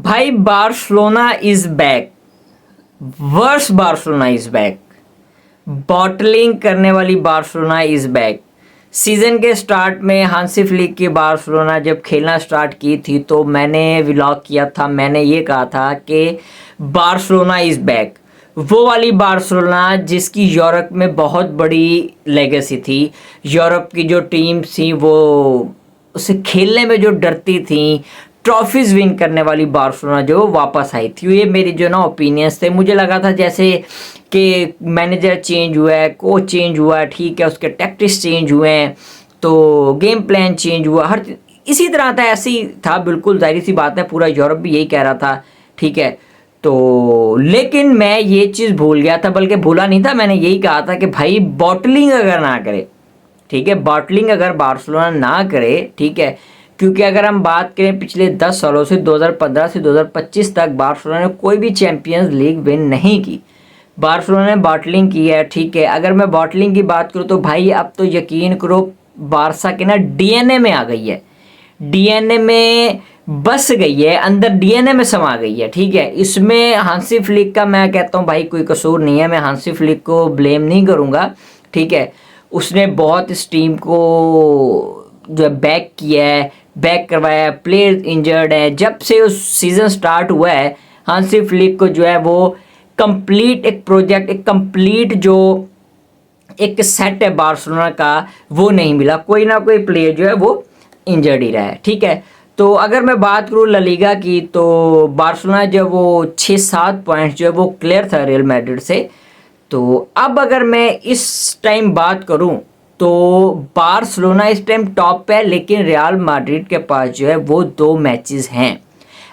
भाई Barcelona is back, worse Barcelona is back, bottling करने वाली बार्सिलोना इज बैक। सीजन के स्टार्ट में हांसी फ्लिक की बार्सिलोना जब खेलना स्टार्ट की थी तो मैंने व्लॉग किया था, मैंने ये कहा था कि बार्सिलोना इज बैक। वो वाली बार्सिलोना जिसकी यूरोप में बहुत बड़ी लेगेसी थी, यूरोप की जो टीम थी वो उसे खेलने में जो डरती थी, ट्रॉफीज विन करने वाली बार्सिलोना जो वापस आई थी। ये मेरी जो ना ओपिनियंस थे। मुझे लगा था जैसे कि मैनेजर चेंज हुआ है, कोच चेंज हुआ है, ठीक है, उसके टैक्टिक्स चेंज हुए हैं, तो गेम प्लान चेंज हुआ, हर इसी तरह था, ऐसे ही था, बिल्कुल जाहिर सी बात है, पूरा यूरोप भी यही कह रहा था, ठीक है। तो लेकिन मैं ये चीज़ भूल गया था, बल्कि भूला नहीं था, मैंने यही कहा था कि भाई बॉटलिंग अगर ना करे, ठीक है, बॉटलिंग अगर बार्सिलोना ना करे, ठीक है, क्योंकि अगर हम बात करें पिछले 10 सालों से 2015 से 2025 तक बार्सिलोना ने कोई भी चैंपियंस लीग विन नहीं की, बार्सिलोना ने बॉटलिंग की है, ठीक है। अगर मैं बॉटलिंग की बात करूँ तो भाई अब तो यकीन करो बारसा के ना डीएनए में आ गई है, डीएनए में बस गई है, अंदर डीएनए में समा गई है, ठीक है। इसमें हांसी फ्लिक का मैं कहता हूँ भाई कोई कसूर नहीं है, मैं हांसी फ्लिक को ब्लेम नहीं करूँगा, ठीक है। उसने बहुत इस टीम को जो है बैक किया है, बैक करवाया है, प्लेयर इंजर्ड है, जब से उस सीज़न स्टार्ट हुआ है हांसी फ्लिक को जो है वो कंप्लीट एक प्रोजेक्ट, एक कंप्लीट जो एक सेट है बार्सिलोना का वो नहीं मिला, कोई ना कोई प्लेयर जो है वो इंजर्ड ही रहा है, ठीक है। तो अगर मैं बात करूँ ला लीगा की तो बार्सिलोना जब वो 6-7 पॉइंट्स जो है वो क्लियर था रियल मैड्रिड से। तो अब अगर मैं इस टाइम बात करूं तो बार्सिलोना इस टाइम टॉप पे है, लेकिन रियल मैड्रिड के पास जो है वो 2 मैचेस हैं।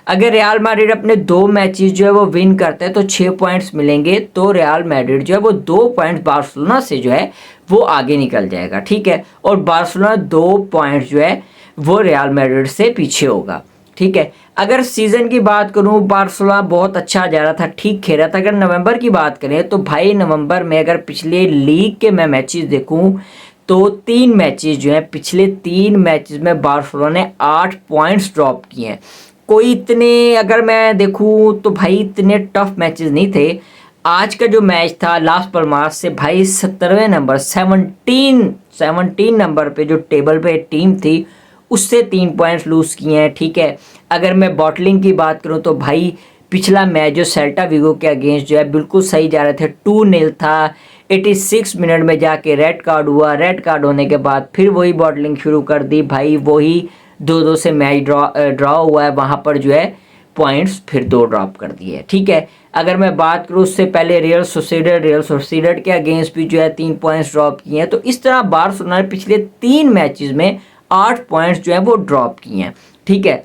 अगर रियल मैड्रिड अपने 2 मैचेस जो है वो विन करते हैं तो 6 पॉइंट्स मिलेंगे, तो रियल मैड्रिड जो है वो 2 पॉइंट्स बार्सिलोना से जो है वो आगे निकल जाएगा, ठीक है। और बार्सिलोना 2 पॉइंट्स जो है वो रियल मैड्रिड से पीछे होगा, ठीक है। अगर सीज़न की बात करूं बार्सिलोना बहुत अच्छा जा रहा था, ठीक खेल रहा था। अगर नवंबर की बात करें तो भाई नवंबर में अगर पिछले लीग के मैं मैचेस देखूं तो 3 मैचेस जो हैं, पिछले 3 मैचेस में बार्सिलोना ने 8 पॉइंट्स ड्रॉप किए हैं। कोई इतने अगर मैं देखूं तो भाई इतने टफ मैचेस नहीं थे। आज का जो मैच था लास्ट परमास से भाई 17वें नंबर 17 नंबर पे जो टेबल पे टीम थी उससे 3 पॉइंट्स लूज़ किए हैं, ठीक है। अगर मैं बॉटलिंग की बात करूं तो भाई पिछला मैच जो सेल्टा विगो के अगेंस्ट जो है बिल्कुल सही जा रहे थे, 2-0 था, 86 मिनट में जाके रेड कार्ड हुआ, रेड कार्ड होने के बाद फिर वही बॉटलिंग शुरू कर दी भाई, वही 2-2 से मैच ड्रॉ हुआ है, वहाँ पर जो है पॉइंट्स फिर 2 ड्रॉप कर दिए, ठीक है। अगर मैं बात करूँ उससे पहले रियल सोसिएडेड के अगेंस्ट भी जो है 3 पॉइंट्स ड्रॉप किए हैं। तो इस तरह बार्सिलोना ने पिछले 3 मैचेस में 8 पॉइंट्स जो है वो ड्रॉप किए हैं, ठीक है।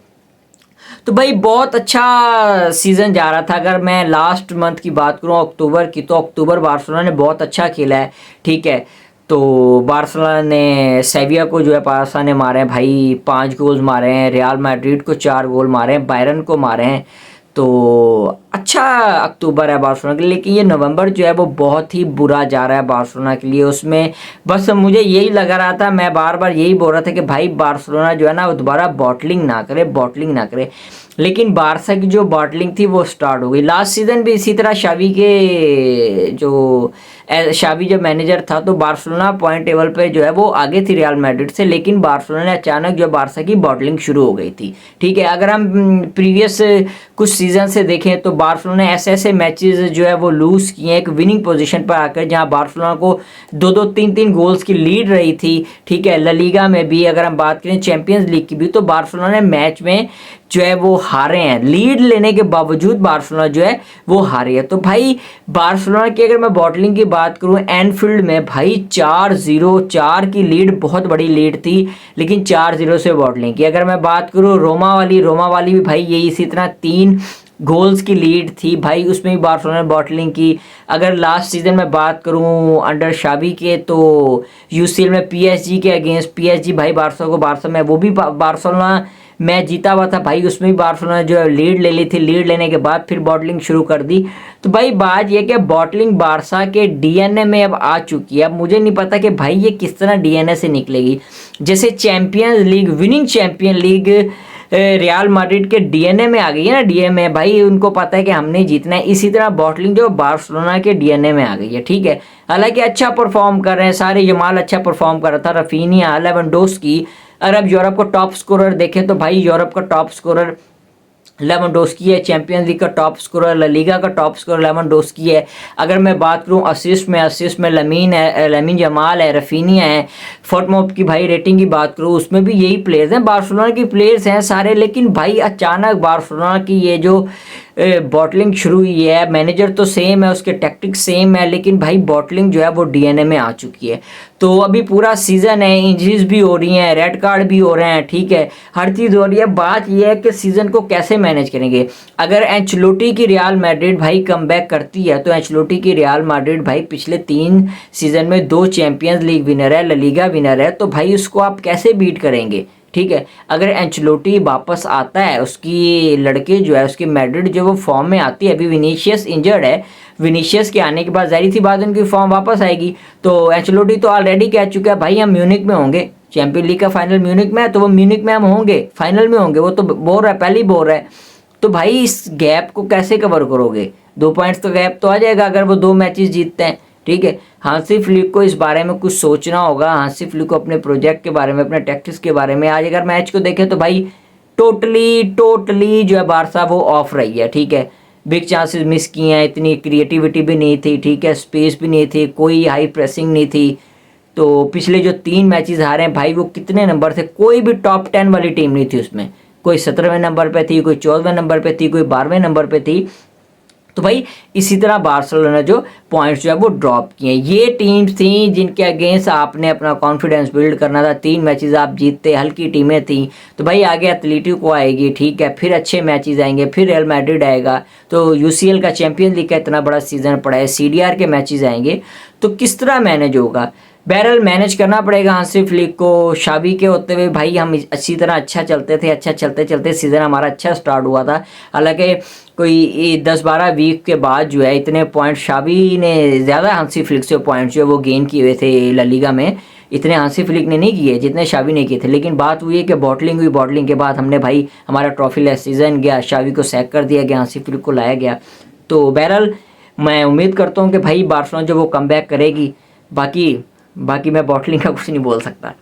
तो भाई बहुत अच्छा सीज़न जा रहा था। अगर मैं लास्ट मंथ की बात करूँ अक्टूबर की, तो अक्टूबर बार्सिलोना ने बहुत अच्छा खेला है, ठीक है। तो बार्सिलोना ने सेविया को जो है पारसा ने मारे हैं भाई, 5 गोल्स मारे हैं, रियल मैड्रिड को 4 गोल मारे हैं, बायरन को मारे हैं। तो अच्छा अक्टूबर है बार्सिलोना के लिए, लेकिन ये नवंबर जो है वो बहुत ही बुरा जा रहा है बार्सिलोना के लिए। उसमें बस मुझे यही लगा रहा था, मैं बार बार यही बोल रहा था कि भाई बार्सिलोना जो है ना वो दोबारा बॉटलिंग ना करे, बॉटलिंग ना करे। लेकिन बारसा की जो बॉटलिंग थी वो स्टार्ट हो गई। लास्ट सीज़न भी इसी तरह शावी जब मैनेजर था तो बार्सिलोना पॉइंट टेबल पे जो है वो आगे थी रियल मैड्रिड से, लेकिन बार्सिलोना ने अचानक जो बारसा की बॉटलिंग शुरू हो गई थी, ठीक है। अगर हम प्रीवियस कुछ सीज़न से देखें तो बार्सिलोना ने ऐसे ऐसे मैचेस जो है वो लूज़ किए एक विनिंग पोजीशन पर आकर, जहां बार्सिलोना को 2-2 3-3 गोल्स की लीड रही थी, ठीक है। ला लीगा में भी अगर हम बात करें चैंपियंस लीग की भी, तो बार्सिलोना ने मैच में जो है वो हारे हैं, लीड लेने के बावजूद बार्सिलोना जो है वो हारी है। तो भाई बार्सिलोना की अगर मैं बॉटलिंग की बात करूं एनफील्ड में भाई 4-0 की लीड, बहुत बड़ी लीड थी, लेकिन 4-0 से बॉटलिंग की। अगर मैं बात करूं रोमा वाली भी भाई यही इसी तरह 3 गोल्स की लीड थी भाई, उसमें भी बार्सिलोना ने बॉटलिंग की। अगर लास्ट सीजन में बात करूं अंडर शावी के तो यूसीएल में पीएसजी के अगेंस्ट पीएसजी भाई बार्सा में वो भी बार्सिलोना मैच जीता हुआ था भाई, उसमें भी बार्सिलोना जो है लीड ले ली थी, लीड लेने के बाद फिर बॉटलिंग शुरू कर दी। तो भाई बात ये कि बॉटलिंग बारसा के डीएनए में अब आ चुकी है। अब मुझे नहीं पता कि भाई ये किस तरह डीएनए से निकलेगी। जैसे champions league, winning champion league real Madrid के डीएनए में आ गई है ना, डीएनए भाई, उनको पता है कि हमने जीतना है। इसी तरह बॉटलिंग जो बार्सिलोना के डीएनए में आ गई है, ठीक है। हालांकि अच्छा परफॉर्म कर रहे हैं सारे, यमाल अच्छा परफॉर्म कर रहा था, रफीनिया, लेवेंडोस्की। अगर अब यूरोप का टॉप स्कोरर देखें तो भाई यूरोप का टॉप स्कोरर लेवेंडोस्की है, चैंपियंस लीग का टॉप स्कोरर, ला लीगा का टॉप स्कोरर लेवेंडोस्की है। अगर मैं बात करूं असिस्ट में लमीन है, लमीन जमाल है, रफीनिया है। फुटमॉप की भाई रेटिंग की बात करूं उसमें भी यही प्लेयर्स हैं, बार्सिलोना की प्लेयर्स हैं सारे। लेकिन भाई अचानक बार्सिलोना की ये जो बॉटलिंग शुरू हुई है, मैनेजर तो सेम है, उसके टैक्टिक्स सेम है, लेकिन भाई बॉटलिंग जो है वो डीएनए में आ चुकी है। तो अभी पूरा सीजन है, इंजरीज भी हो रही हैं, रेड कार्ड भी हो रहे हैं, ठीक है, हर चीज़ हो रही है। बात यह है कि सीजन को कैसे मैनेज करेंगे। अगर एंचेलोटी की रियल मैड्रिड भाई कमबैक करती है, तो एंचेलोटी की रियल मैड्रिड भाई पिछले 3 सीजन में 2 चैंपियंस लीग विनर है, ला लीगा विनर है, तो भाई उसको आप कैसे बीट करेंगे, ठीक है। अगर एंचेलोटी वापस आता है, उसकी लड़के जो है, उसकी मैड्रिड जो वो फॉर्म में आती है, अभी विनीशियस इंजर्ड है, विनीशियस के आने के बाद जाहिर सी बात उनकी फॉर्म वापस आएगी। तो एंचेलोटी तो ऑलरेडी कह चुका है भाई हम म्यूनिक में होंगे, चैंपियन लीग का फाइनल म्यूनिक में है, तो वो म्यूनिक में हम होंगे, फाइनल में होंगे, वो तो बोल रहा है, पहले ही बोल रहा है। तो भाई इस गैप को कैसे कवर करोगे? 2 पॉइंट्स तो गैप तो आ जाएगा अगर वो 2 मैचेस जीतते हैं, ठीक है। हांसी फ्लिक को इस बारे में कुछ सोचना होगा, हांसी फ्लिक को अपने प्रोजेक्ट के बारे में, अपने टैक्टिक्स के बारे में। आज अगर मैच को देखें तो भाई टोटली जो है बारसा वो ऑफ रही है, ठीक है। बिग चांसेस मिस किए हैं, इतनी क्रिएटिविटी भी नहीं थी, ठीक है, स्पेस भी नहीं थी, कोई हाई प्रेसिंग नहीं थी। तो पिछले जो 3 मैचेस हारे हैं भाई, वो कितने नंबर थे, कोई भी टॉप 10 वाली टीम नहीं थी उसमें। कोई 17वें नंबर पे थी, कोई 14वें नंबर पे थी, कोई 12वें नंबर पे थी। तो भाई इसी तरह बार्सिलोना जो पॉइंट्स जो है वो ड्रॉप किए। ये टीम्स थी जिनके अगेंस्ट आपने अपना कॉन्फिडेंस बिल्ड करना था। 3 मैचेस आप जीतते, हल्की टीमें थी। तो भाई आगे एथलेटिको आएगी, ठीक है, फिर अच्छे मैचेस आएंगे, फिर रियल मैड्रिड आएगा, तो यूसीएल का चैंपियन लीग का इतना बड़ा सीजन पड़ा है, सीडीआर के मैचेस आएंगे, तो किस तरह मैनेज होगा? बहरहाल मैनेज करना पड़ेगा हांसी फ्लिक को। शावी के होते हुए भाई हम अच्छी तरह अच्छा चलते थे, अच्छा चलते सीजन हमारा अच्छा स्टार्ट हुआ था। हालांकि कोई 10-12 वीक के बाद जो है इतने पॉइंट शावी ने ज़्यादा हांसी फ्लिक से पॉइंट जो है वो गेन किए हुए थे ला लीगा में, इतने हांसी फ्लिक ने नहीं किए जितने शावी ने किए थे। लेकिन बात हुई है कि बॉटलिंग हुई, बॉटलिंग के बाद हमने भाई हमारा ट्रॉफी लेस सीजन गया, शावी को सैक कर दिया गया, हांसी फ्लिक को लाया गया। तो बहरहाल मैं उम्मीद करता हूँ कि भाई बार्सिलोना जो वो कमबैक करेगी। बाकी मैं बॉटलिंग का कुछ नहीं बोल सकता।